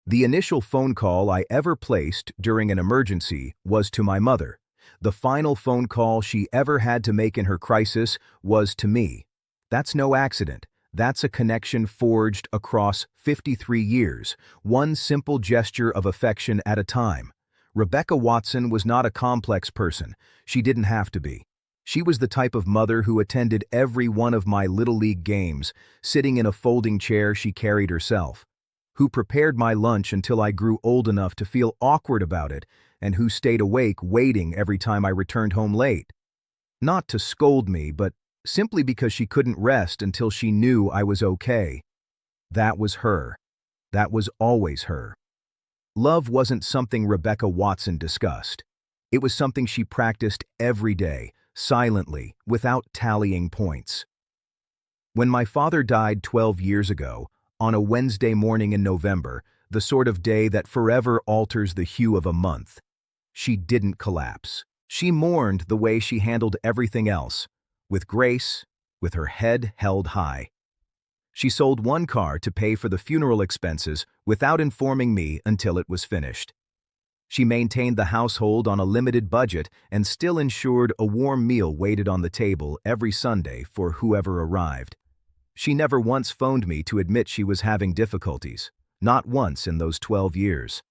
The initial phone call I ever placed during an emergency was to my mother. The final phone call she ever had to make in her crisis was to me. That's no accident. That's a connection forged across 53 years, one simple gesture of affection at a time. Rebecca Watson was not a complex person. She didn't have to be. She was the type of mother who attended every one of my Little League games, sitting in a folding chair she carried herself, who prepared my lunch until I grew old enough to feel awkward about it, and who stayed awake waiting every time I returned home late. Not to scold me, but simply because she couldn't rest until she knew I was okay. That was her. That was always her. Love wasn't something Rebecca Watson discussed. It was something she practiced every day, silently, without tallying points. When my father died 12 years ago, on a Wednesday morning in November, the sort of day that forever alters the hue of a month, she didn't collapse. She mourned the way she handled everything else, with grace, with her head held high. She sold one car to pay for the funeral expenses without informing me until it was finished. She maintained the household on a limited budget and still ensured a warm meal waited on the table every Sunday for whoever arrived. She never once phoned me to admit she was having difficulties, not once in those 12 years.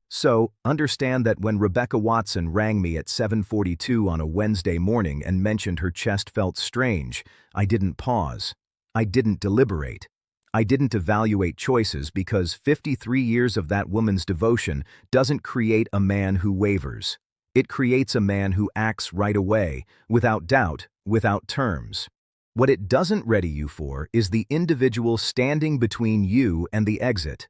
So, understand that when Rebecca Watson rang me at 7:42 on a Wednesday morning and mentioned her chest felt strange, I didn't pause. I didn't deliberate. I didn't evaluate choices because 53 years of that woman's devotion doesn't create a man who wavers. It creates a man who acts right away, without doubt, without terms. What it doesn't ready you for is the individual standing between you and the exit.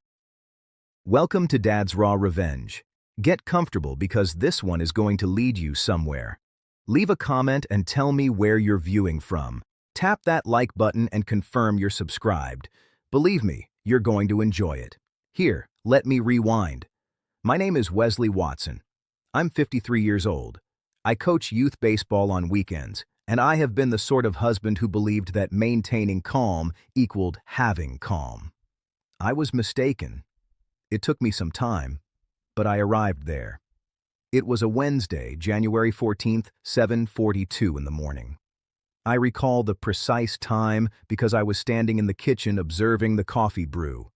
Welcome to Dad's Raw Revenge. Get comfortable because this one is going to lead you somewhere. Leave a comment and tell me where you're viewing from. Tap that like button and confirm you're subscribed. Believe me, you're going to enjoy it. Here, let me rewind. My name is Wesley Watson. I'm 53 years old. I coach youth baseball on weekends, and I have been the sort of husband who believed that maintaining calm equaled having calm. I was mistaken. It took me some time, but I arrived there. It was a Wednesday, January 14th, 7:42 in the morning. I recall the precise time because I was standing in the kitchen observing the coffee brew.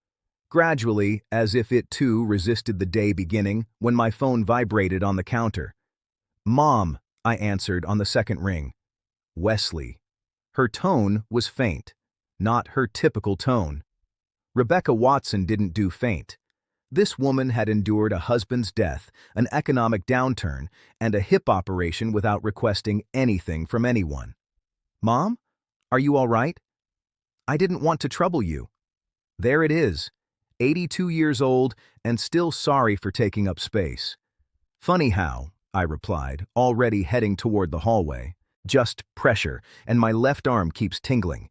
Gradually, as if it too resisted the day beginning, when my phone vibrated on the counter. "Mom," I answered on the second ring. "Wesley." Her tone was faint, not her typical tone. Rebecca Watson didn't do faint. This woman had endured a husband's death, an economic downturn, and a hip operation without requesting anything from anyone. "Mom, are you all right? I didn't want to trouble you." There it is, 82 years old and still sorry for taking up space. "Funny how," I replied, already heading toward the hallway. "Just pressure, and my left arm keeps tingling."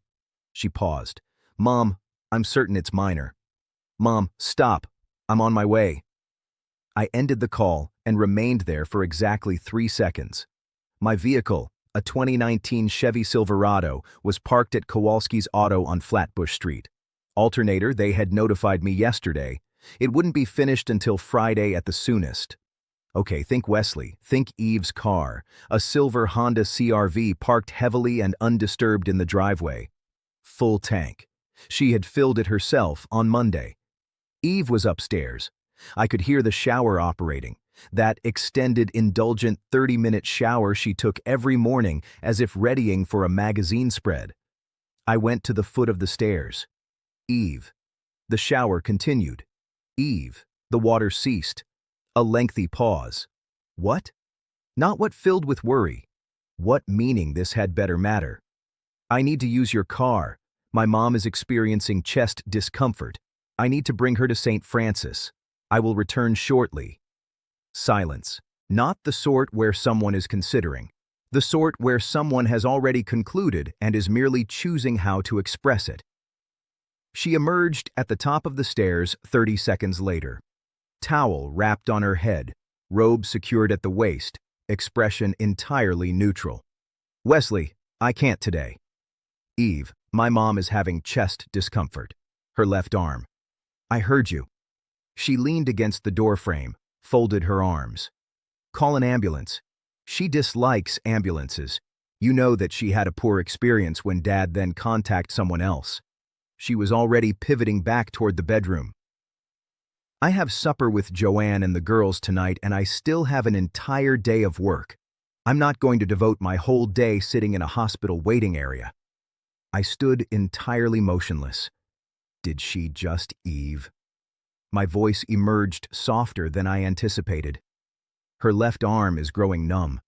She paused. "Mom, I'm certain it's minor." "Mom, stop. I'm on my way." I ended the call and remained there for exactly 3 seconds. My vehicle, a 2019 Chevy Silverado, was parked at Kowalski's Auto on Flatbush Street. Alternator, they had notified me yesterday. It wouldn't be finished until Friday at the soonest. Okay, think Wesley, think Eve's car, a silver Honda CR-V parked heavily and undisturbed in the driveway. Full tank. She had filled it herself on Monday. Eve was upstairs. I could hear the shower operating, that extended, indulgent 30-minute shower she took every morning as if readying for a magazine spread. I went to the foot of the stairs. Eve. The shower continued. Eve. The water ceased. A lengthy pause. What? Not what filled with worry. What meaning this had better matter. "I need to use your car. My mom is experiencing chest discomfort. I need to bring her to St. Francis. I will return shortly." Silence. Not the sort where someone is considering. The sort where someone has already concluded and is merely choosing how to express it. She emerged at the top of the stairs 30 seconds later. Towel wrapped on her head, robe secured at the waist, expression entirely neutral. "Wesley, I can't today." "Eve, my mom is having chest discomfort. Her left arm." "I heard you." She leaned against the doorframe, folded her arms. Call an ambulance. She dislikes ambulances. You know that she had a poor experience when Dad then contacted someone else. She was already pivoting back toward the bedroom. I have supper with Joanne and the girls tonight, and I still have an entire day of work. I'm not going to devote my whole day sitting in a hospital waiting area. I stood entirely motionless. Did she just Eve? My voice emerged softer than I anticipated. Her left arm is growing numb.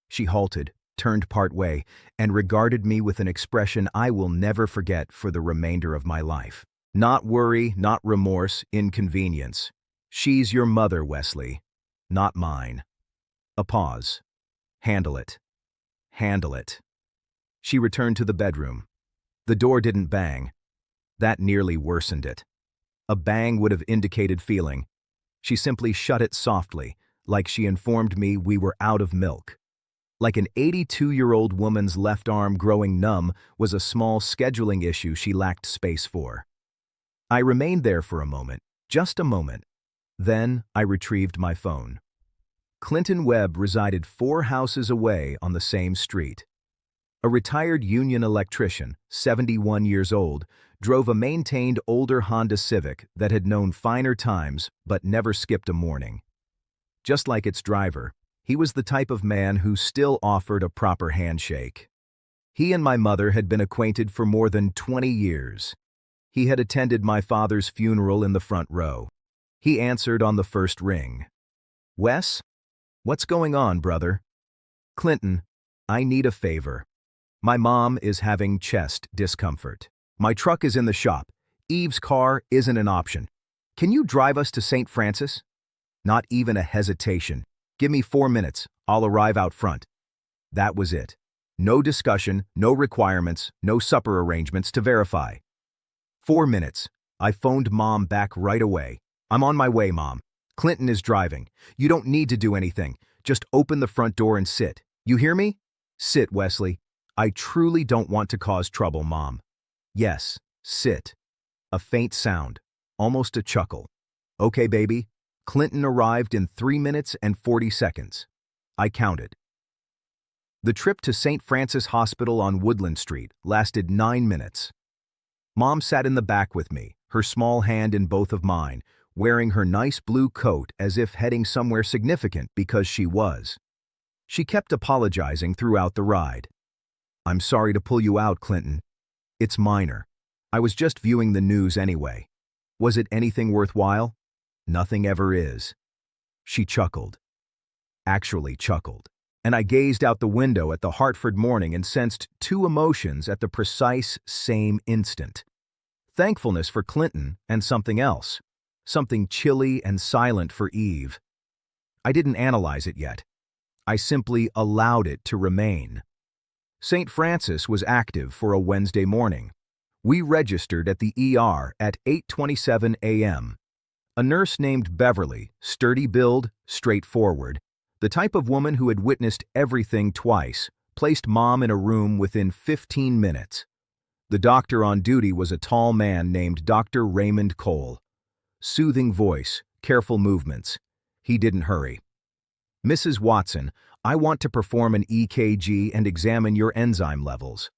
She halted, turned partway, and regarded me with an expression I will never forget for the remainder of my life. Not worry, not remorse, inconvenience. She's your mother, Wesley, not mine. A pause. Handle it. Handle it. She returned to the bedroom. The door didn't bang. That nearly worsened it. A bang would have indicated feeling. She simply shut it softly, like she informed me we were out of milk. Like an 82-year-old woman's left arm growing numb was a small scheduling issue she lacked space for. I remained there for a moment, just a moment. Then I retrieved my phone. Clinton Webb resided 4 houses away on the same street. A retired union electrician, 71 years old, drove a maintained older Honda Civic that had known finer times but never skipped a morning. Just like its driver, he was the type of man who still offered a proper handshake. He and my mother had been acquainted for more than 20 years. He had attended my father's funeral in the front row. He answered on the first ring. "Wes? What's going on, brother?" "Clinton, I need a favor. My mom is having chest discomfort. My truck is in the shop. Eve's car isn't an option. Can you drive us to St. Francis?" Not even a hesitation. "Give me 4 minutes. I'll arrive out front." That was it. No discussion, no requirements, no supper arrangements to verify. 4 minutes. I phoned Mom back right away. "I'm on my way, Mom. Clinton is driving. You don't need to do anything. Just open the front door and sit. You hear me? Sit, Wesley. I truly don't want to cause trouble, Mom." "Yes, sit." A faint sound, almost a chuckle. "Okay, baby." Clinton arrived in 3 minutes and 40 seconds. I counted. The trip to St. Francis Hospital on Woodland Street lasted 9 minutes. Mom sat in the back with me, her small hand in both of mine, wearing her nice blue coat as if heading somewhere significant because she was. She kept apologizing throughout the ride. "I'm sorry to pull you out, Clinton. It's minor. I was just viewing the news anyway. Was it anything worthwhile? Nothing ever is." She chuckled. Actually chuckled. And I gazed out the window at the Hartford morning and sensed 2 emotions at the precise same instant. Thankfulness for Clinton and something else. Something chilly and silent for Eve. I didn't analyze it yet. I simply allowed it to remain. St. Francis was active for a Wednesday morning. We registered at the ER at 8:27 a.m. A nurse named Beverly, sturdy build, straightforward, the type of woman who had witnessed everything twice, placed Mom in a room within 15 minutes. The doctor on duty was a tall man named Dr. Raymond Cole. Soothing voice, careful movements. He didn't hurry. "Mrs. Watson, I want to perform an EKG and examine your enzyme levels.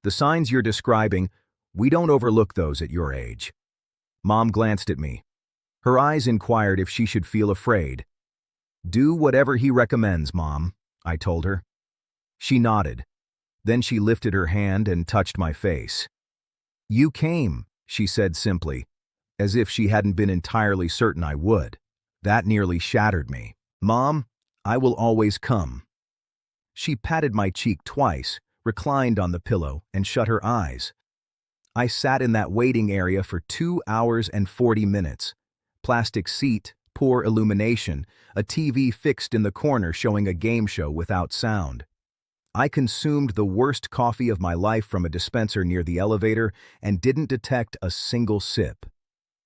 The signs you're describing, we don't overlook those at your age." Mom glanced at me. Her eyes inquired if she should feel afraid. "Do whatever he recommends, Mom," I told her. She nodded. Then she lifted her hand and touched my face. "You came," she said simply, as if she hadn't been entirely certain I would. That nearly shattered me. "Mom, I will always come." She patted my cheek twice, reclined on the pillow, and shut her eyes. I sat in that waiting area for 2 hours and 40 minutes. Plastic seat, poor illumination, a TV fixed in the corner showing a game show without sound. I consumed the worst coffee of my life from a dispenser near the elevator and didn't detect a single sip.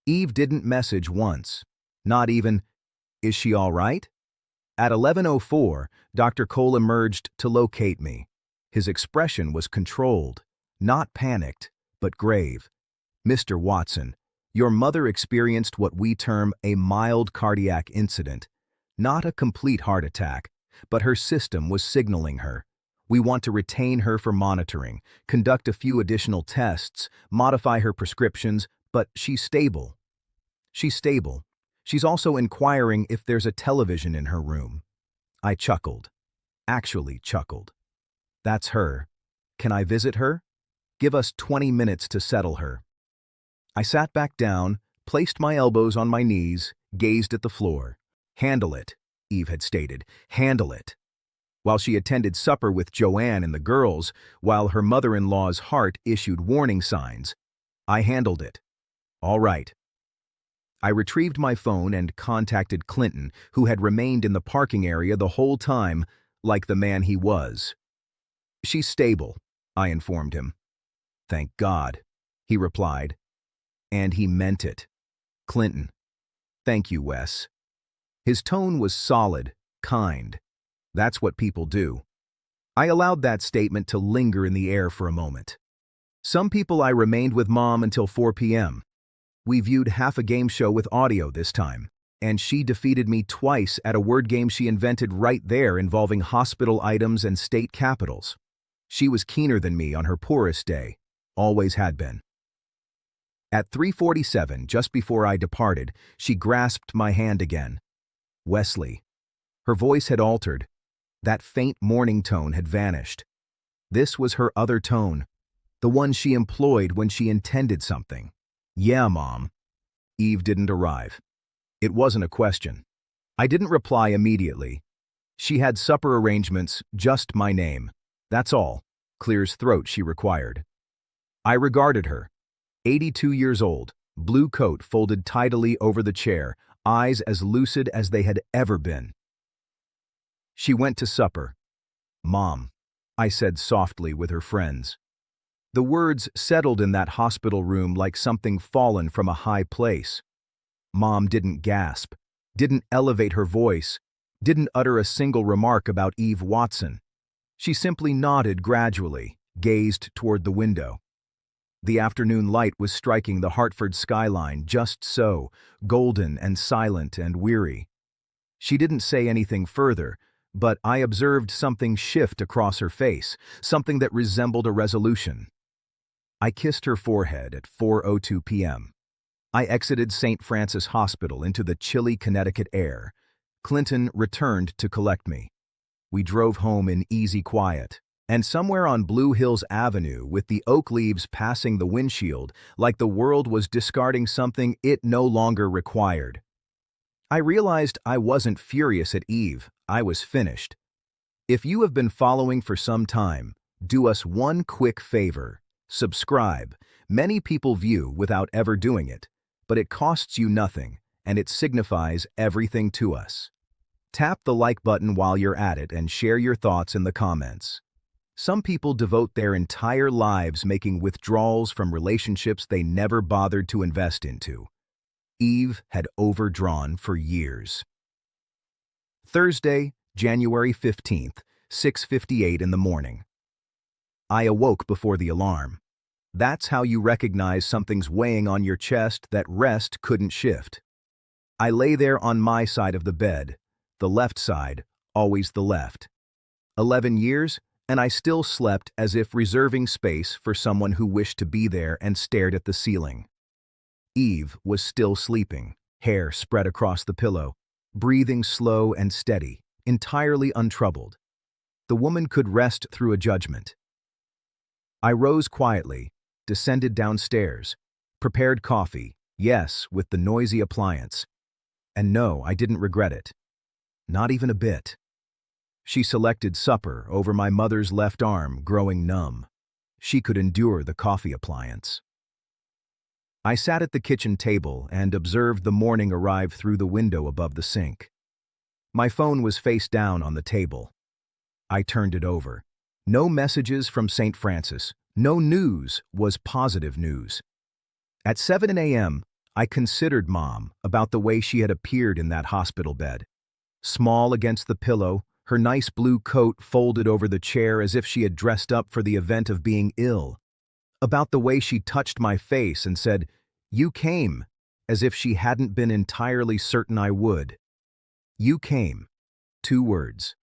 Eve didn't message once. Not even, "Is she all right?" At 11:04, Dr. Cole emerged to locate me. His expression was controlled, not panicked, but grave. "Mr. Watson, Your mother experienced what we term a mild cardiac incident, not a complete heart attack, but her system was signaling her. We want to retain her for monitoring, conduct a few additional tests, modify her prescriptions, but she's stable. She's stable. She's also inquiring if there's a television in her room. I chuckled. Actually chuckled. That's her. Can I visit her? Give us 20 minutes to settle her. I sat back down, placed my elbows on my knees, gazed at the floor. Handle it, Eve had stated. Handle it. While she attended supper with Joanne and the girls, while her mother-in-law's heart issued warning signs, I handled it. All right. I retrieved my phone and contacted Clinton, who had remained in the parking area the whole time, like the man he was. She's stable, I informed him. Thank God, he replied. And he meant it. Clinton. Thank you, Wes. His tone was solid, kind. That's what people do. I allowed that statement to linger in the air for a moment. Some people I remained with Mom until 4 p.m. We viewed half a game show with audio this time, and she defeated me twice at a word game she invented right there involving hospital items and state capitals. She was keener than me on her poorest day, always had been. At 3:47, just before I departed, she grasped my hand again. Wesley. Her voice had altered. That faint morning tone had vanished. This was her other tone, the one she employed when she intended something. Yeah, Mom. Eve didn't arrive. It wasn't a question. I didn't reply immediately. She had supper arrangements, just my name. That's all. Clear's throat she required. I regarded her. 82 years old, blue coat folded tidily over the chair, eyes as lucid as they had ever been. She went to supper. Mom, I said softly with her friends. The words settled in that hospital room like something fallen from a high place. Mom didn't gasp, didn't elevate her voice, didn't utter a single remark about Eve Watson. She simply nodded gradually, gazed toward the window. The afternoon light was striking the Hartford skyline just so, golden and silent and weary. She didn't say anything further, but I observed something shift across her face, something that resembled a resolution. I kissed her forehead at 4:02 p.m. I exited St. Francis Hospital into the chilly Connecticut air. Clinton returned to collect me. We drove home in easy quiet, and somewhere on Blue Hills Avenue, with the oak leaves passing the windshield, like the world was discarding something it no longer required. I realized I wasn't furious at Eve, I was finished. If you have been following for some time, do us one quick favor. Subscribe. Many people view without ever doing it, but it costs you nothing, and it signifies everything to us. Tap the like button while you're at it and share your thoughts in the comments. Some people devote their entire lives making withdrawals from relationships they never bothered to invest into. Eve had overdrawn for years. Thursday, January 15th, 6:58 in the morning. I awoke before the alarm. That's how you recognize something's weighing on your chest that rest couldn't shift. I lay there on my side of the bed, the left side, always the left. 11 years, and I still slept as if reserving space for someone who wished to be there and stared at the ceiling. Eve was still sleeping, hair spread across the pillow, breathing slow and steady, entirely untroubled. The woman could rest through a judgment. I rose quietly, descended downstairs, prepared coffee, yes, with the noisy appliance. And no, I didn't regret it. Not even a bit. She selected supper over my mother's left arm growing numb. She could endure the coffee appliance. I sat at the kitchen table and observed the morning arrive through the window above the sink. My phone was face down on the table. I turned it over. No messages from St. Francis. No news was positive news. At 7 a.m., I considered Mom about the way she had appeared in that hospital bed. Small against the pillow, her nice blue coat folded over the chair as if she had dressed up for the event of being ill. About the way she touched my face and said, You came, as if she hadn't been entirely certain I would. You came. 2 words.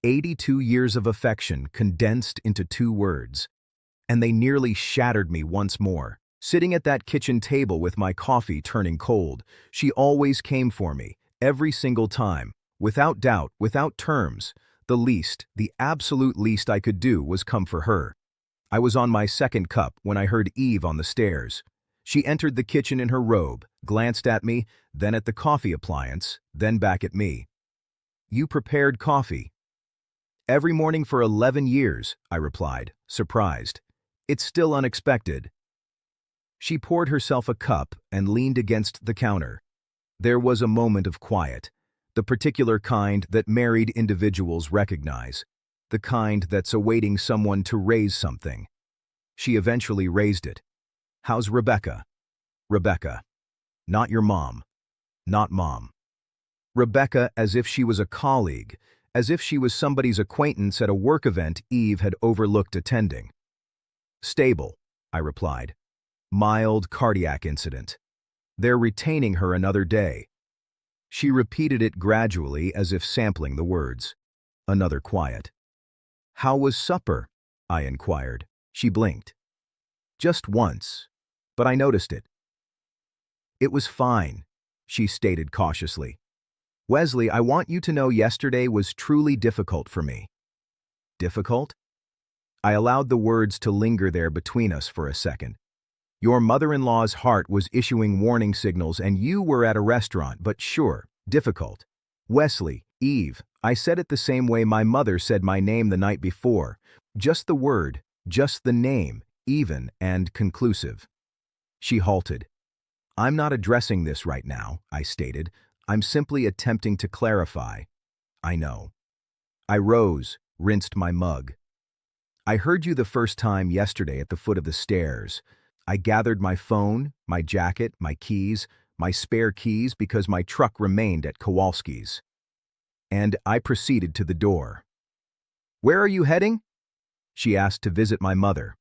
82 years of affection condensed into 2 words. And they nearly shattered me once more. Sitting at that kitchen table with my coffee turning cold, she always came for me, every single time, without doubt, without terms. The absolute least I could do was come for her. I was on my 2nd cup when I heard Eve on the stairs. She entered the kitchen in her robe, glanced at me, then at the coffee appliance, then back at me. You prepared coffee. Every morning for 11 years, I replied, surprised. It's still unexpected. She poured herself a cup and leaned against the counter. There was a moment of quiet, the particular kind that married individuals recognize, the kind that's awaiting someone to raise something. She eventually raised it. How's Rebecca? Rebecca. Not your mom. Not mom. Rebecca, as if she was a colleague, as if she was somebody's acquaintance at a work event Eve had overlooked attending. Stable, I replied. Mild cardiac incident. They're retaining her another day. She repeated it gradually as if sampling the words. Another quiet. How was supper? I inquired. She blinked. Just once, but I noticed it. It was fine, she stated cautiously. Wesley, I want you to know yesterday was truly difficult for me. Difficult? I allowed the words to linger there between us for a second. Your mother-in-law's heart was issuing warning signals and you were at a restaurant, but sure, difficult. Wesley, Eve, I said it the same way my mother said my name the night before. Just the word, just the name, even and conclusive. She halted. I'm not addressing this right now, I stated. I'm simply attempting to clarify. I know. I rose, rinsed my mug. I heard you the first time yesterday at the foot of the stairs. I gathered my phone, my jacket, my keys, my spare keys because my truck remained at Kowalski's. And I proceeded to the door. Where are you heading? She asked to visit my mother.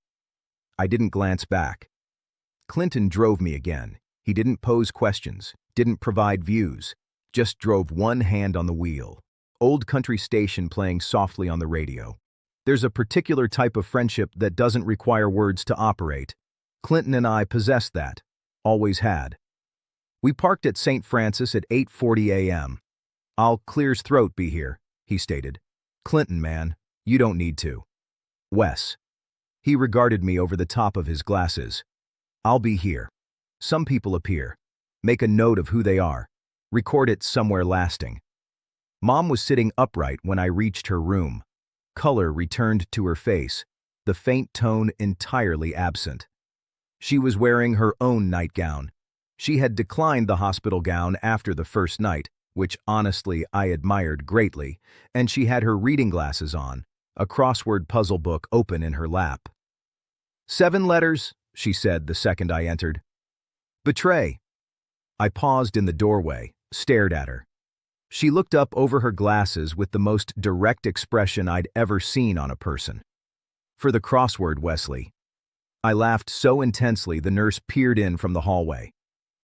I didn't glance back. Clinton drove me again. He didn't pose questions, didn't provide views, just drove one hand on the wheel. Old country station playing softly on the radio. There's a particular type of friendship that doesn't require words to operate. Clinton and I possessed that. Always had. We parked at St. Francis at 8:40 a.m. I'll clear's throat be here, he stated. Clinton, man, you don't need to. Wes. He regarded me over the top of his glasses. I'll be here. Some people appear. Make a note of who they are. Record it somewhere lasting. Mom was sitting upright when I reached her room. Color returned to her face, the faint tone entirely absent. She was wearing her own nightgown. She had declined the hospital gown after the first night, which honestly I admired greatly, and she had her reading glasses on, a crossword puzzle book open in her lap. 7 letters, she said the second I entered. Betray. I paused in the doorway, stared at her. She looked up over her glasses with the most direct expression I'd ever seen on a person. For the crossword, Wesley. I laughed so intensely the nurse peered in from the hallway.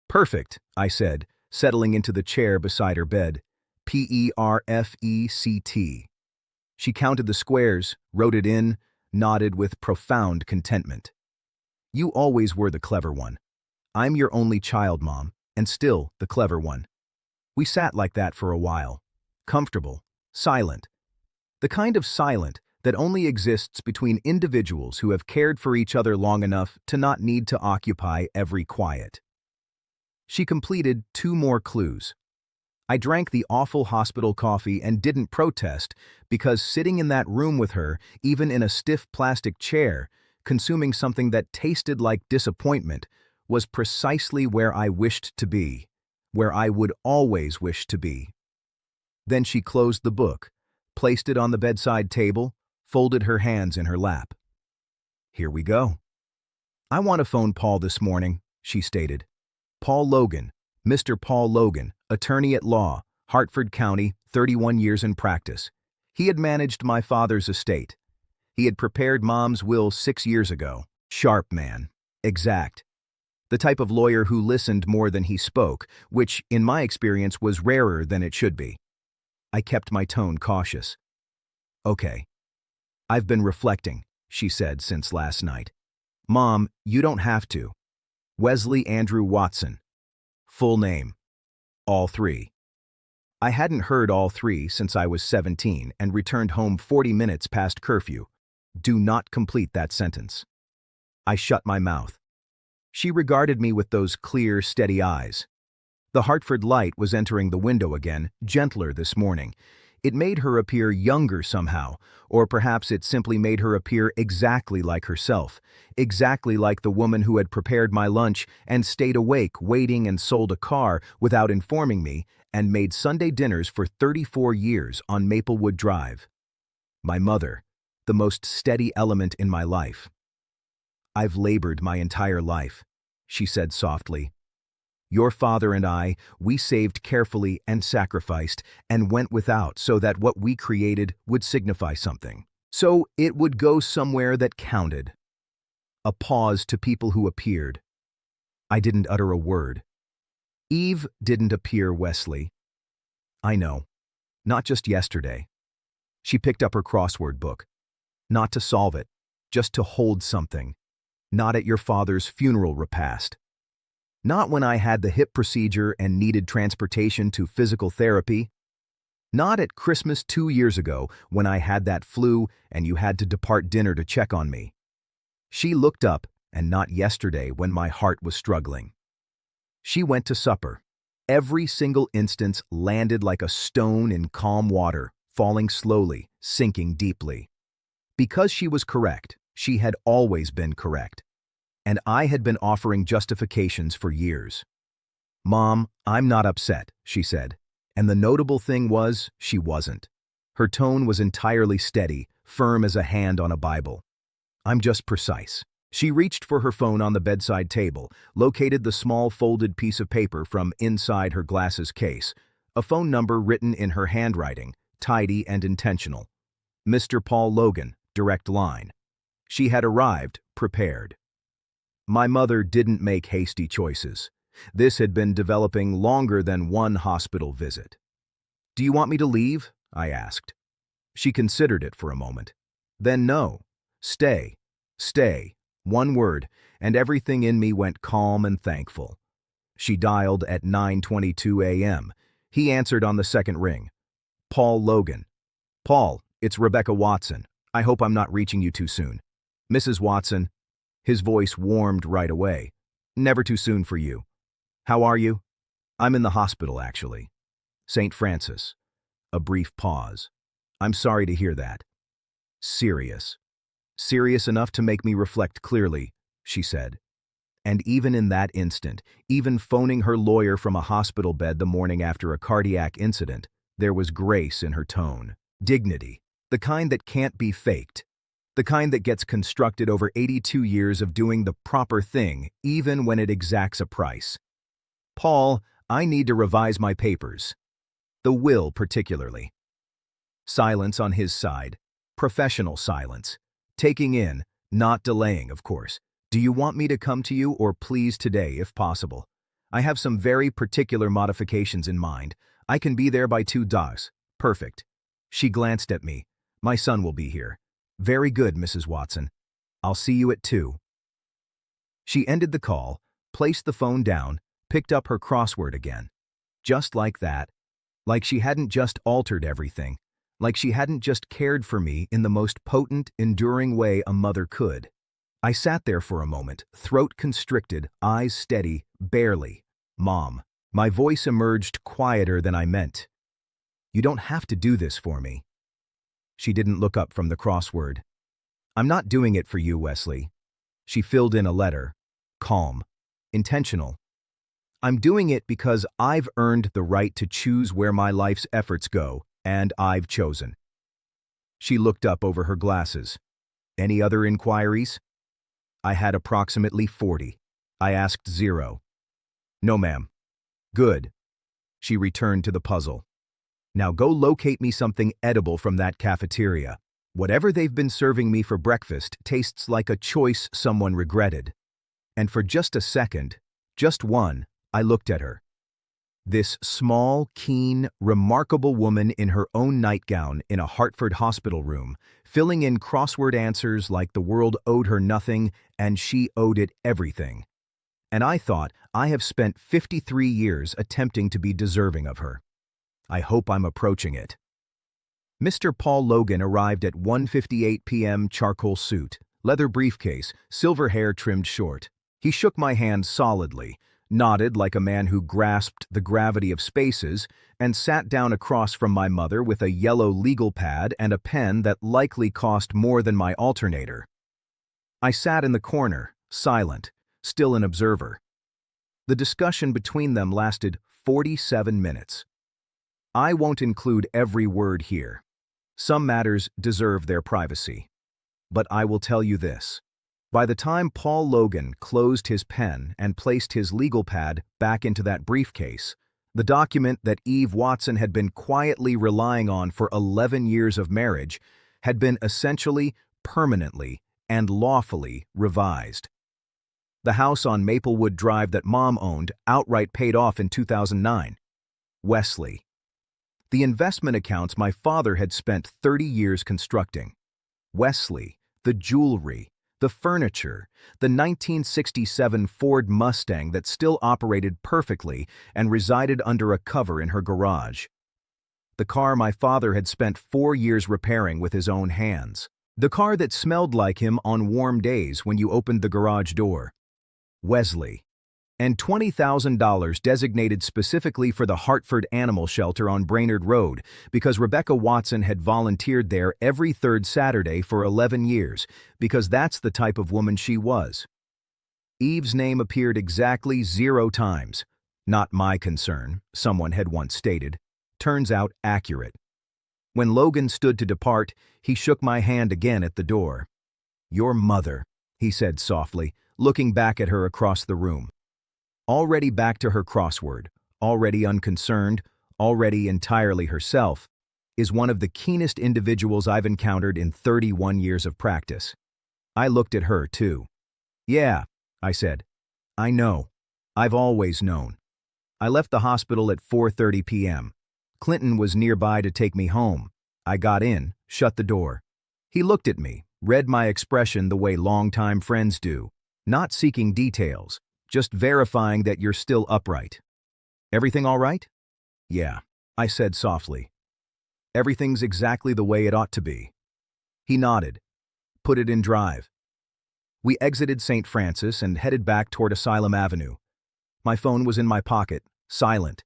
Perfect, I said, settling into the chair beside her bed. Perfect. She counted the squares, wrote it in, nodded with profound contentment. You always were the clever one. I'm your only child, Mom, and still the clever one. We sat like that for a while, comfortable, silent. The kind of silent that only exists between individuals who have cared for each other long enough to not need to occupy every quiet. She completed 2 more clues. I drank the awful hospital coffee and didn't protest because sitting in that room with her, even in a stiff plastic chair, consuming something that tasted like disappointment, was precisely where I wished to be, where I would always wish to be. Then she closed the book, placed it on the bedside table, folded her hands in her lap. Here we go. I want to phone Paul this morning, she stated. Paul Logan, Mr. Paul Logan, attorney at law, Hartford County, 31 years in practice. He had managed my father's estate. He had prepared Mom's will 6 years ago. Sharp man. Exact. The type of lawyer who listened more than he spoke, which, in my experience, was rarer than it should be. I kept my tone cautious. "Okay. I've been reflecting," she said, "since last night. Mom, you don't have to. Wesley Andrew Watson. Full name. All three." I hadn't heard all three since I was 17 and returned home 40 minutes past curfew. Do not complete that sentence. I shut my mouth. She regarded me with those clear, steady eyes. The Hartford light was entering the window again, gentler this morning. It made her appear younger somehow, or perhaps it simply made her appear exactly like herself, exactly like the woman who had prepared my lunch and stayed awake waiting and sold a car without informing me and made Sunday dinners for 34 years on Maplewood Drive. My mother, the most steady element in my life. "I've labored my entire life," she said softly. "Your father and I, we saved carefully and sacrificed and went without so that what we created would signify something. So it would go somewhere that counted." A pause to people who appeared. I didn't utter a word. "Eve didn't appear, Wesley." "I know. Not just yesterday." She picked up her crossword book. "Not to solve it, just to hold something. Not at your father's funeral repast. Not when I had the hip procedure and needed transportation to physical therapy. Not at Christmas 2 years ago when I had that flu and you had to depart dinner to check on me. She looked up, and not yesterday when my heart was struggling. She went to supper. Every single instance landed like a stone in calm water, falling slowly, sinking deeply. Because she was correct, she had always been correct. And I had been offering justifications for years. "Mom, I'm not upset," she said. And the notable thing was, she wasn't. Her tone was entirely steady, firm as a hand on a Bible. "I'm just precise." She reached for her phone on the bedside table, located the small folded piece of paper from inside her glasses case, a phone number written in her handwriting, tidy and intentional. Mr. Paul Logan, direct line. She had arrived, prepared. My mother didn't make hasty choices. This had been developing longer than one hospital visit. "Do you want me to leave?" I asked. She considered it for a moment. Then no. "Stay. Stay." One word, and everything in me went calm and thankful. She dialed at 9:22 a.m. He answered on the second ring. "Paul Logan." "Paul, it's Rebecca Watson. I hope I'm not reaching you too soon." "Mrs. Watson." His voice warmed right away. "Never too soon for you. How are you?" "I'm in the hospital, actually." "St. Francis." A brief pause. "I'm sorry to hear that." "Serious. Serious enough to make me reflect clearly," she said. And even in that instant, even phoning her lawyer from a hospital bed the morning after a cardiac incident, there was grace in her tone. Dignity. The kind that can't be faked. The kind that gets constructed over 82 years of doing the proper thing, even when it exacts a price. "Paul, I need to revise my papers." The will, particularly. Silence on his side. Professional silence. Taking in, not delaying, of course. "Do you want me to come to you or please today, if possible? I have some very particular modifications in mind. I can be there by 2 days. Perfect." She glanced at me. "My son will be here." "Very good, Mrs. Watson. I'll see you at 2. She ended the call, placed the phone down, picked up her crossword again. Just like that. Like she hadn't just altered everything. Like she hadn't just cared for me in the most potent, enduring way a mother could. I sat there for a moment, throat constricted, eyes steady, barely. "Mom." My voice emerged quieter than I meant. "You don't have to do this for me." She didn't look up from the crossword. "I'm not doing it for you, Wesley." She filled in a letter. Calm. Intentional. "I'm doing it because I've earned the right to choose where my life's efforts go, and I've chosen." She looked up over her glasses. "Any other inquiries?" I had approximately 40. I asked 0. "No, ma'am." "Good." She returned to the puzzle. "Now go locate me something edible from that cafeteria. Whatever they've been serving me for breakfast tastes like a choice someone regretted." And for just a second, just one, I looked at her. This small, keen, remarkable woman in her own nightgown in a Hartford hospital room, filling in crossword answers like the world owed her nothing and she owed it everything. And I thought, I have spent 53 years attempting to be deserving of her. I hope I'm approaching it. Mr. Paul Logan arrived at 1:58 p.m. charcoal suit, leather briefcase, silver hair trimmed short. He shook my hand solidly, nodded like a man who grasped the gravity of spaces, and sat down across from my mother with a yellow legal pad and a pen that likely cost more than my alternator. I sat in the corner, silent, still an observer. The discussion between them lasted 47 minutes. I won't include every word here. Some matters deserve their privacy. But I will tell you this. By the time Paul Logan closed his pen and placed his legal pad back into that briefcase, the document that Eve Watson had been quietly relying on for 11 years of marriage had been essentially, permanently, and lawfully revised. The house on Maplewood Drive that Mom owned outright paid off in 2009. Wesley. The investment accounts my father had spent 30 years constructing. Wesley, the jewelry, the furniture, the 1967 Ford Mustang that still operated perfectly and resided under a cover in her garage. The car my father had spent 4 years repairing with his own hands. The car that smelled like him on warm days when you opened the garage door. Wesley. And $20,000 designated specifically for the Hartford Animal Shelter on Brainerd Road because Rebecca Watson had volunteered there every third Saturday for 11 years, because that's the type of woman she was. Eve's name appeared exactly 0 times. Not my concern, someone had once stated. Turns out accurate. When Logan stood to depart, he shook my hand again at the door. "Your mother," he said softly, looking back at her across the room. Already back to her crossword, already unconcerned, already entirely herself, is one of the keenest individuals I've encountered in 31 years of practice. I looked at her, too. "Yeah," I said. "I know. I've always known." I left the hospital at 4:30 p.m. Clinton was nearby to take me home. I got in, shut the door. He looked at me, read my expression the way longtime friends do, not seeking details, just verifying that you're still upright. "Everything all right?" "Yeah," I said softly. "Everything's exactly the way it ought to be." He nodded. "Put it in drive." We exited St. Francis and headed back toward Asylum Avenue. My phone was in my pocket, silent.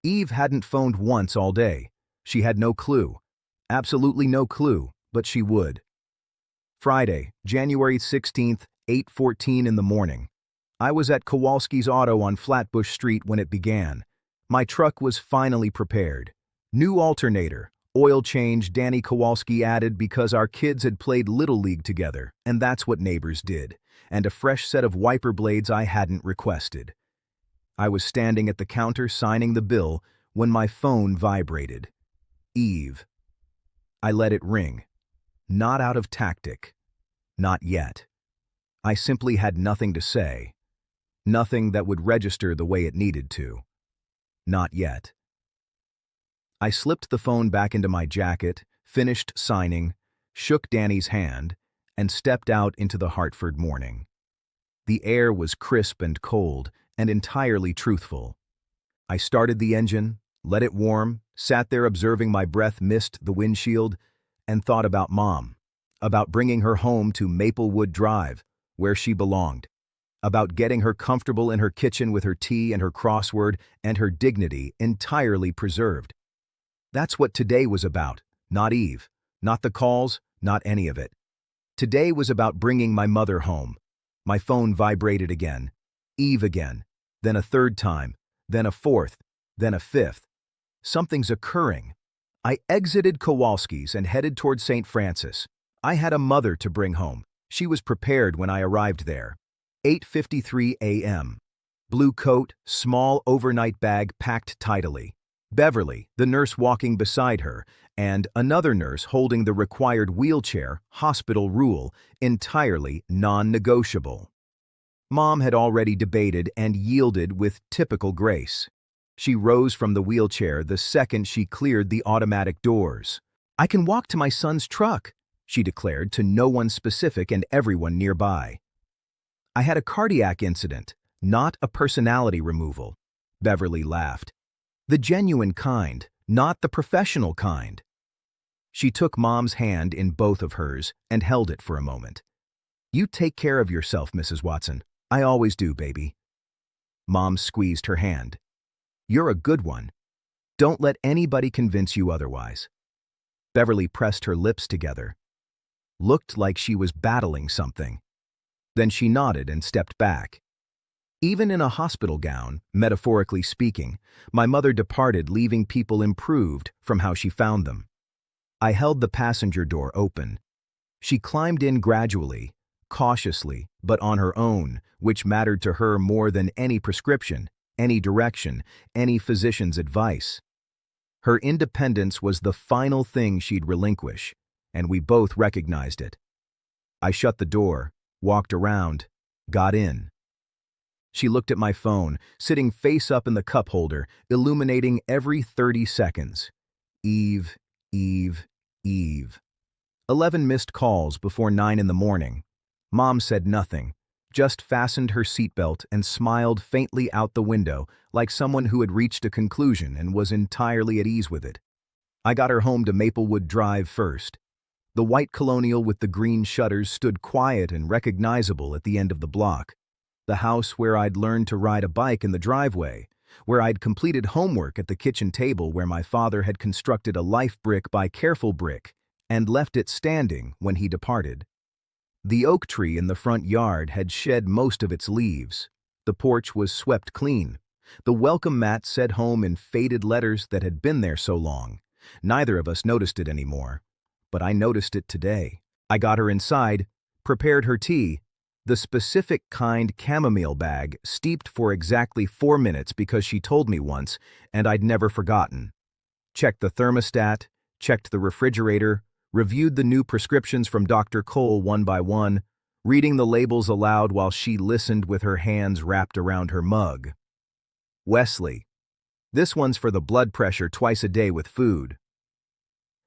Eve hadn't phoned once all day. She had no clue. Absolutely no clue, but she would. Friday, January 16th, 8:14 in the morning. I was at Kowalski's Auto on Flatbush Street when it began. My truck was finally prepared. New alternator, oil change Danny Kowalski added because our kids had played Little League together, and that's what neighbors did, and a fresh set of wiper blades I hadn't requested. I was standing at the counter signing the bill when my phone vibrated. Eve. I let it ring. Not out of tactic. Not yet. I simply had nothing to say. Nothing that would register the way it needed to. Not yet. I slipped the phone back into my jacket, finished signing, shook Danny's hand, and stepped out into the Hartford morning. The air was crisp and cold, and entirely truthful. I started the engine, let it warm, sat there observing my breath mist the windshield, and thought about Mom, about bringing her home to Maplewood Drive, where she belonged, about getting her comfortable in her kitchen with her tea and her crossword and her dignity entirely preserved. That's what today was about, not Eve, not the calls, not any of it. Today was about bringing my mother home. My phone vibrated again. Eve again, then a third time, then a fourth, then a fifth. Something's occurring. I exited Kowalski's and headed toward St. Francis. I had a mother to bring home. She was prepared when I arrived there. 8:53 a.m. Blue coat, small overnight bag packed tidily. Beverly, the nurse walking beside her, and another nurse holding the required wheelchair, hospital rule, entirely non-negotiable. Mom had already debated and yielded with typical grace. She rose from the wheelchair the second she cleared the automatic doors. "I can walk to my son's truck," she declared to no one specific and everyone nearby. "I had a cardiac incident, not a personality removal," Beverly laughed. "The genuine kind, not the professional kind." She took Mom's hand in both of hers and held it for a moment. "You take care of yourself, Mrs. Watson. I always do, baby." Mom squeezed her hand. "You're a good one. Don't let anybody convince you otherwise." Beverly pressed her lips together. Looked like she was battling something. Then she nodded and stepped back. Even in a hospital gown, metaphorically speaking, my mother departed, leaving people improved from how she found them. I held the passenger door open. She climbed in gradually, cautiously, but on her own, which mattered to her more than any prescription, any direction, any physician's advice. Her independence was the final thing she'd relinquish, and we both recognized it. I shut the door, walked around, got in. She looked at my phone, sitting face up in the cup holder, illuminating every 30 seconds. Eve, Eve, Eve. 11 missed calls before 9 in the morning. Mom said nothing, just fastened her seatbelt and smiled faintly out the window like someone who had reached a conclusion and was entirely at ease with it. I got her home to Maplewood Drive first. The white colonial with the green shutters stood quiet and recognizable at the end of the block. The house where I'd learned to ride a bike in the driveway, where I'd completed homework at the kitchen table, where my father had constructed a life brick by careful brick and left it standing when he departed. The oak tree in the front yard had shed most of its leaves. The porch was swept clean. The welcome mat said home in faded letters that had been there so long. Neither of us noticed it anymore, but I noticed it today. I got her inside, prepared her tea, the specific kind chamomile bag steeped for exactly 4 minutes because she told me once, and I'd never forgotten. Checked the thermostat, checked the refrigerator, reviewed the new prescriptions from Dr. Cole one by one, reading the labels aloud while she listened with her hands wrapped around her mug. "Wesley, this one's for the blood pressure twice a day with food."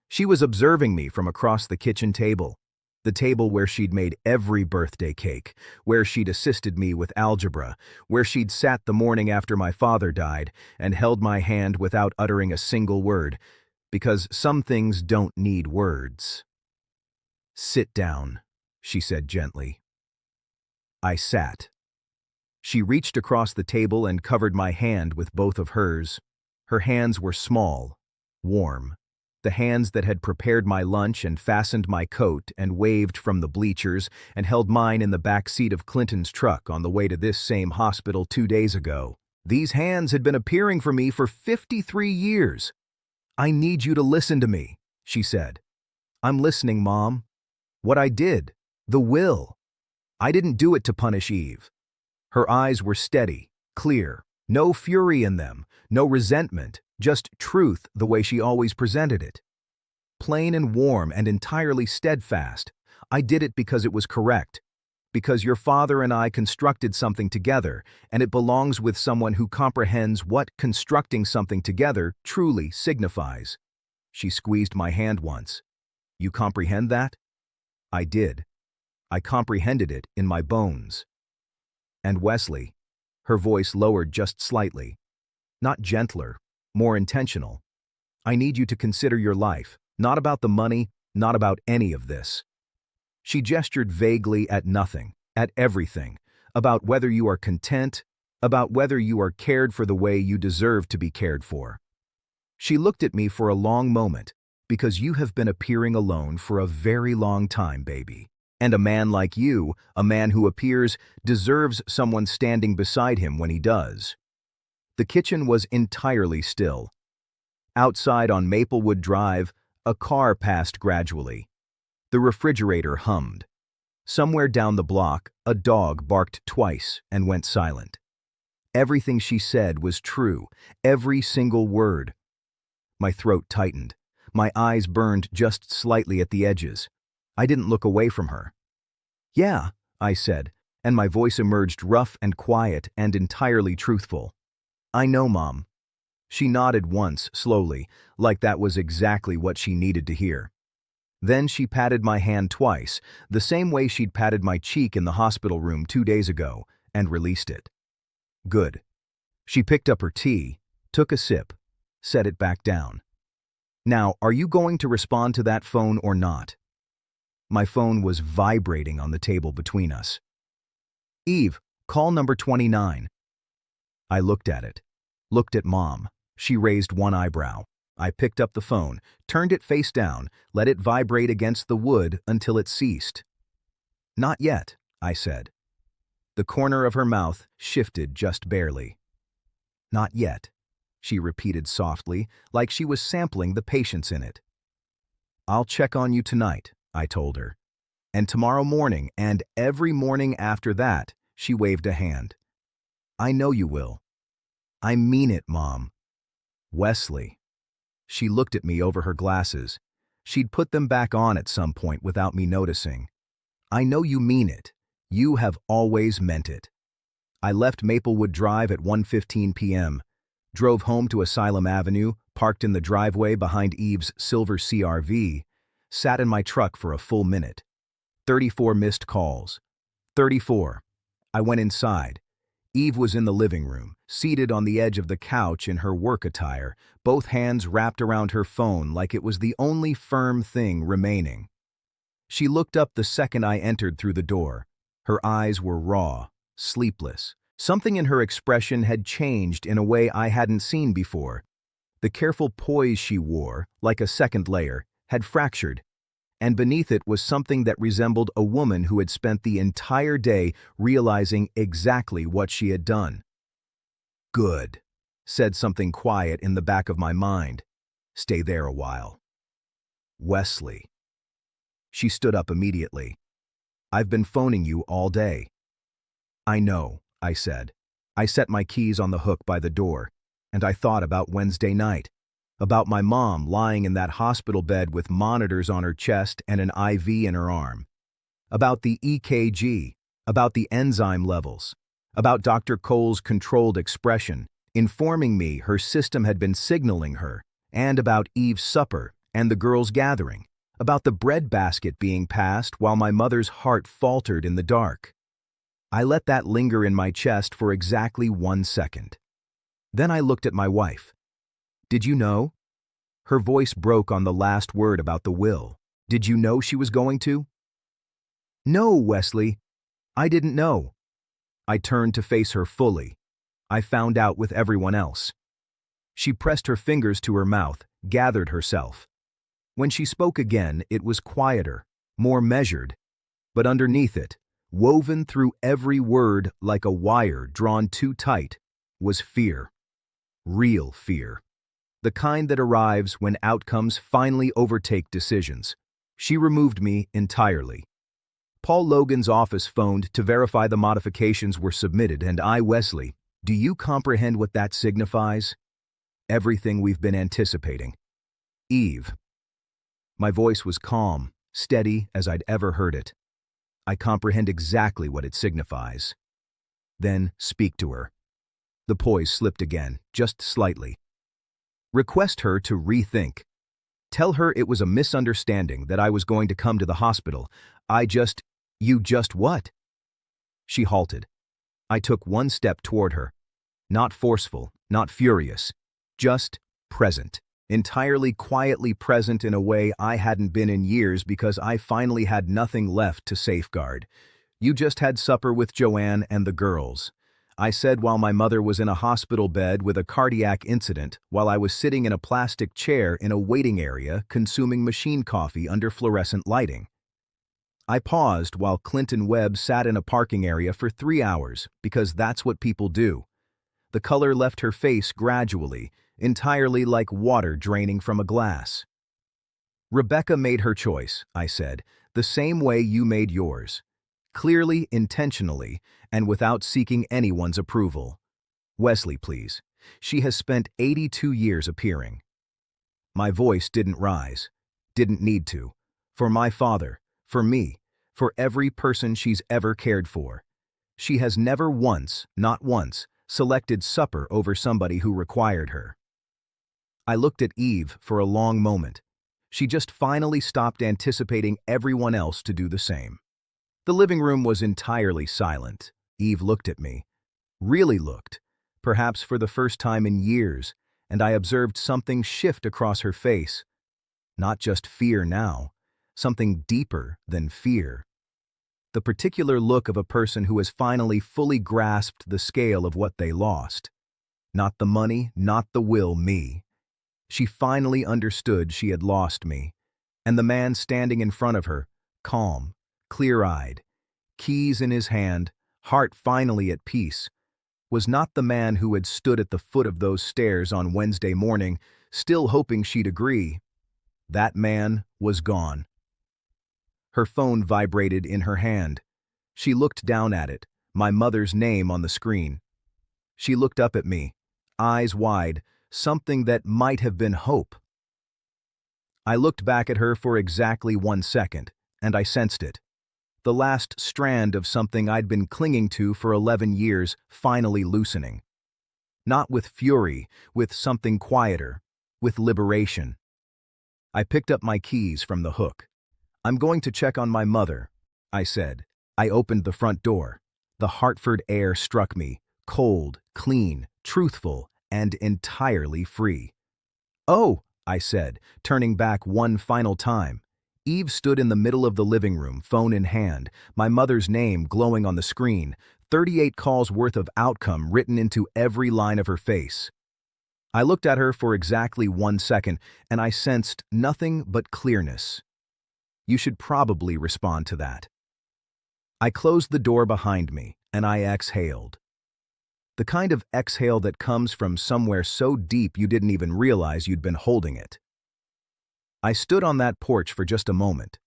She was observing me from across the kitchen table, the table where she'd made every birthday cake, where she'd assisted me with algebra, where she'd sat the morning after my father died and held my hand without uttering a single word, because some things don't need words. "Sit down," she said gently. I sat. She reached across the table and covered my hand with both of hers. Her hands were small, warm. The hands that had prepared my lunch and fastened my coat and waved from the bleachers and held mine in the back seat of Clinton's truck on the way to this same hospital 2 days ago. These hands had been appearing for me for 53 years. "I need you to listen to me," she said. "I'm listening, Mom. What I did, the will. I didn't do it to punish Eve." Her eyes were steady, clear, no fury in them, no resentment, just truth the way she always presented it. Plain and warm and entirely steadfast. "I did it because it was correct. Because your father and I constructed something together, and it belongs with someone who comprehends what constructing something together truly signifies." She squeezed my hand once. "You comprehend that?" I did. I comprehended it in my bones. "And Wesley," her voice lowered just slightly, not gentler, more intentional, "I need you to consider your life, not about the money, not about any of this." She gestured vaguely at nothing, at everything, about whether you are content, about whether you are cared for the way you deserve to be cared for. She looked at me for a long moment, "Because you have been appearing alone for a very long time, baby. And a man like you, a man who appears, deserves someone standing beside him when he does." The kitchen was entirely still. Outside on Maplewood Drive, a car passed gradually. The refrigerator hummed. Somewhere down the block, a dog barked twice and went silent. Everything she said was true, every single word. My throat tightened. My eyes burned just slightly at the edges. I didn't look away from her. "Yeah," I said, and my voice emerged rough and quiet and entirely truthful. "I know, Mom." She nodded once, slowly, like that was exactly what she needed to hear. Then she patted my hand twice, the same way she'd patted my cheek in the hospital room 2 days ago, and released it. "Good." She picked up her tea, took a sip, set it back down. "Now, are you going to respond to that phone or not?" My phone was vibrating on the table between us. "Eve, call number 29. I looked at it. Looked at Mom. She raised one eyebrow. I picked up the phone, turned it face down, let it vibrate against the wood until it ceased. "Not yet," I said. The corner of her mouth shifted just barely. "Not yet," she repeated softly, like she was sampling the patience in it. "I'll check on you tonight," I told her. "And tomorrow morning, and every morning after that," she waved a hand. "I know you will." "I mean it, Mom." "Wesley." She looked at me over her glasses. She'd put them back on at some point without me noticing. "I know you mean it. You have always meant it." I left Maplewood Drive at 1:15 p.m., drove home to Asylum Avenue, parked in the driveway behind Eve's silver CRV, sat in my truck for a full minute. 34 missed calls. 34. I went inside. Eve was in the living room, seated on the edge of the couch in her work attire, both hands wrapped around her phone like it was the only firm thing remaining. She looked up the second I entered through the door. Her eyes were raw, sleepless. Something in her expression had changed in a way I hadn't seen before. The careful poise she wore, like a second layer, had fractured, and beneath it was something that resembled a woman who had spent the entire day realizing exactly what she had done. "Good," said something quiet in the back of my mind. "Stay there a while." "Wesley." She stood up immediately. "I've been phoning you all day." "I know," I said. I set my keys on the hook by the door, and I thought about Wednesday night, about my mom lying in that hospital bed with monitors on her chest and an IV in her arm, about the EKG, about the enzyme levels, about Dr. Cole's controlled expression, informing me her system had been signaling her, and about Eve's supper and the girls' gathering, about the bread basket being passed while my mother's heart faltered in the dark. I let that linger in my chest for exactly 1 second. Then I looked at my wife. "Did you know?" Her voice broke on the last word about the will. "Did you know she was going to?" "No, Wesley. I didn't know." I turned to face her fully. I found out with everyone else. She pressed her fingers to her mouth, gathered herself. When she spoke again, it was quieter, more measured, but underneath it, woven through every word like a wire drawn too tight, was fear. Real fear. The kind that arrives when outcomes finally overtake decisions. She removed me entirely. Paul Logan's office phoned to verify the modifications were submitted, and Wesley, do you comprehend what that signifies? Everything we've been anticipating. Eve. My voice was calm, steady as I'd ever heard it. I comprehend exactly what it signifies. Then speak to her. The poise slipped again, just slightly. Request her to rethink. Tell her it was a misunderstanding that I was going to come to the hospital. You just what? She halted. I took one step toward her. Not forceful, not furious. Just present. Entirely quietly present in a way I hadn't been in years because I finally had nothing left to safeguard. "You just had supper with Joanne and the girls," I said while my mother was in a hospital bed with a cardiac incident, while I was sitting in a plastic chair in a waiting area consuming machine coffee under fluorescent lighting. I paused while Clinton Webb sat in a parking area for 3 hours, because that's what people do. The color left her face gradually, entirely like water draining from a glass. "Rebecca made her choice," I said, "the same way you made yours. Clearly, intentionally, and without seeking anyone's approval. Wesley, please. She has spent 82 years appearing." My voice didn't rise. Didn't need to. For my father, for me, for every person she's ever cared for. She has never once, not once, selected supper over somebody who required her. I looked at Eve for a long moment. She just finally stopped anticipating everyone else to do the same. The living room was entirely silent. Eve looked at me. Really looked, perhaps for the first time in years, and I observed something shift across her face. Not just fear now, something deeper than fear. The particular look of a person who has finally fully grasped the scale of what they lost. Not the money, not the will, me. She finally understood she had lost me, and the man standing in front of her, calm, clear-eyed, keys in his hand, heart finally at peace, was not the man who had stood at the foot of those stairs on Wednesday morning, still hoping she'd agree. That man was gone. Her phone vibrated in her hand. She looked down at it, my mother's name on the screen. She looked up at me, eyes wide, something that might have been hope. I looked back at her for exactly 1 second, and I sensed it. The last strand of something I'd been clinging to for 11 years finally loosening. Not with fury, with something quieter, with liberation. I picked up my keys from the hook. "I'm going to check on my mother," I said. I opened the front door. The Hartford air struck me, cold, clean, truthful, and entirely free. "Oh," I said, turning back one final time. Eve stood in the middle of the living room, phone in hand, my mother's name glowing on the screen, 38 calls worth of outcome written into every line of her face. I looked at her for exactly 1 second, and I sensed nothing but clearness. You should probably respond to that. I closed the door behind me, and I exhaled. The kind of exhale that comes from somewhere so deep you didn't even realize you'd been holding it. I stood on that porch for just a moment.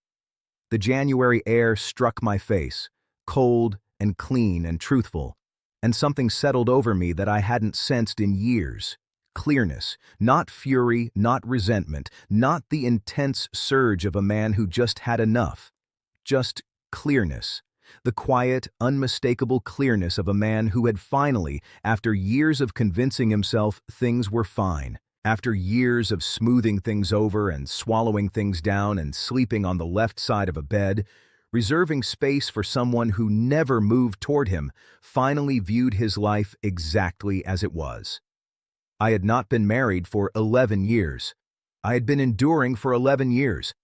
The January air struck my face, cold and clean and truthful, and something settled over me that I hadn't sensed in years. Clearness, not fury, not resentment, not the intense surge of a man who just had enough. Just clearness. The quiet, unmistakable clearness of a man who had finally, after years of convincing himself things were fine, after years of smoothing things over and swallowing things down and sleeping on the left side of a bed, reserving space for someone who never moved toward him, finally viewed his life exactly as it was. I had not been married for 11 years. I had been enduring for 11 years.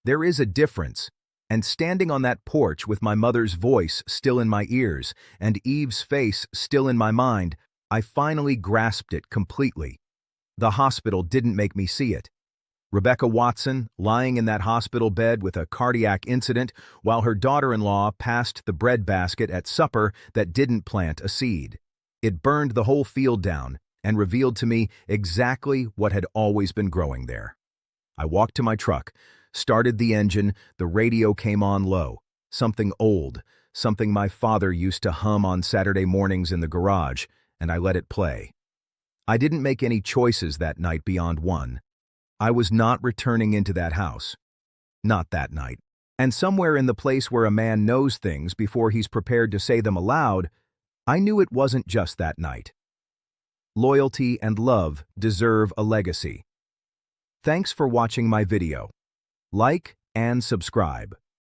There is a difference, and standing on that porch with my mother's voice still in my ears and Eve's face still in my mind, I finally grasped it completely. The hospital didn't make me see it. Rebecca Watson, lying in that hospital bed with a cardiac incident while her daughter-in-law passed the breadbasket at supper that didn't plant a seed. It burned the whole field down and revealed to me exactly what had always been growing there. I walked to my truck, started the engine, the radio came on low. Something old, something my father used to hum on Saturday mornings in the garage, and I let it play. I didn't make any choices that night beyond one. I was not returning into that house. Not that night. And somewhere in the place where a man knows things before he's prepared to say them aloud, I knew it wasn't just that night. Loyalty and love deserve a legacy. Thanks for watching my video. Like and subscribe.